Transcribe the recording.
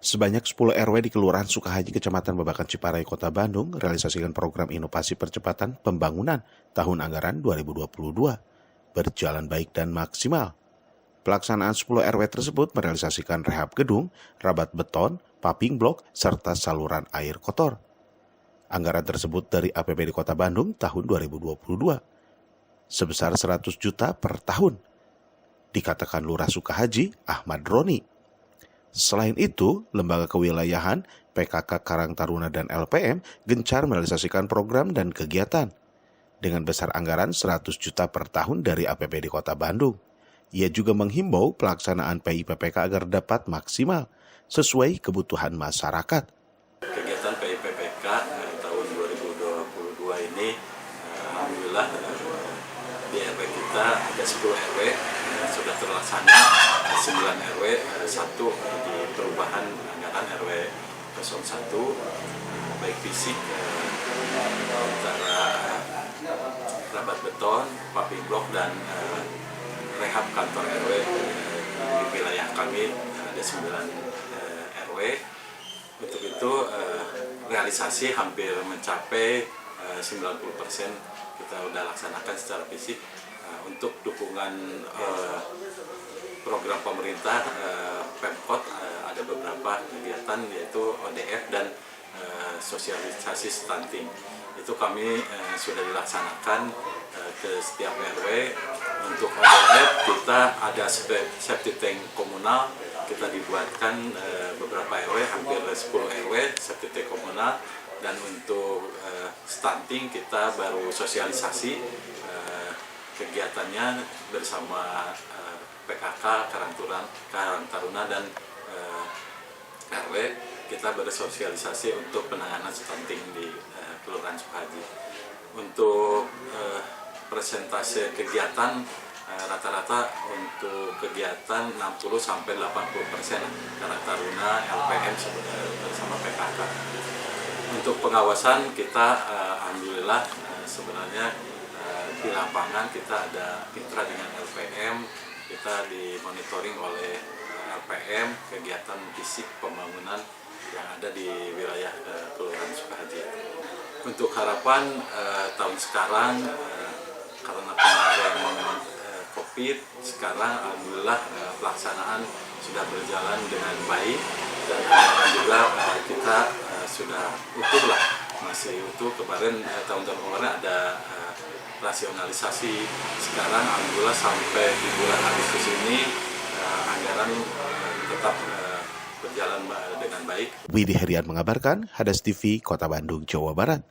Sebanyak 10 RW di Kelurahan Sukahaji, Kecamatan Babakan Ciparai, Kota Bandung, realisasikan program inovasi percepatan pembangunan tahun anggaran 2022. Berjalan baik dan maksimal. Pelaksanaan 10 RW tersebut merealisasikan rehab gedung, rabat beton, paving blok, serta saluran air kotor. Anggaran tersebut dari APBD Kota Bandung tahun 2022 sebesar 100 juta per tahun, dikatakan Lurah Sukahaji Ahmad Roni. Selain itu, Lembaga Kewilayahan, PKK Karang Taruna dan LPM gencar merealisasikan program dan kegiatan dengan besar anggaran 100 juta per tahun dari APBD Kota Bandung. Ia juga menghimbau pelaksanaan PIPPK agar dapat maksimal sesuai kebutuhan masyarakat. Kegiatan PIPPK tahun 2022 ini alhamdulillah di RW kita ada 10 RW sudah terlaksana, 9 RW, 1 di perubahan anggaran RW 01, baik fisik antara rabat beton, paving blok dan rehab kantor RW di wilayah kami ada 9 RW. Untuk itu realisasi hampir mencapai 90% kita sudah laksanakan secara fisik. Untuk dukungan program pemerintah Pemkot ada beberapa kegiatan yaitu ODF dan sosialisasi stunting. Itu kami sudah dilaksanakan ke setiap RW. Untuk ODF kita ada septic tank komunal, kita dibuatkan beberapa RW, hampir 10 RW septic tank komunal. Dan untuk stunting kita baru sosialisasi kegiatannya bersama PKK Karang Taruna dan RW. Kita bersosialisasi untuk penanganan stunting di Kelurahan Sukahaji. Untuk persentase kegiatan rata-rata untuk kegiatan 60-80% Karang Taruna, LPM bersama PKK. Untuk pengawasan kita alhamdulillah sebenarnya di lapangan kita ada mitra dengan LPM, kita dimonitoring oleh LPM kegiatan fisik pembangunan yang ada di wilayah Kelurahan Sukahaji. Untuk harapan tahun sekarang karena kemarin COVID, sekarang alhamdulillah pelaksanaan sudah berjalan dengan baik dan juga kita sudah utuh lah, masih utuh. Kemarin tahun-tahun kemarin ada rasionalisasi. Sekarang alhamdulillah sampai di bulan Agustus ini anggaran tetap berjalan dengan baik. Widi Herian mengabarkan, Hadas TV, Kota Bandung, Jawa Barat.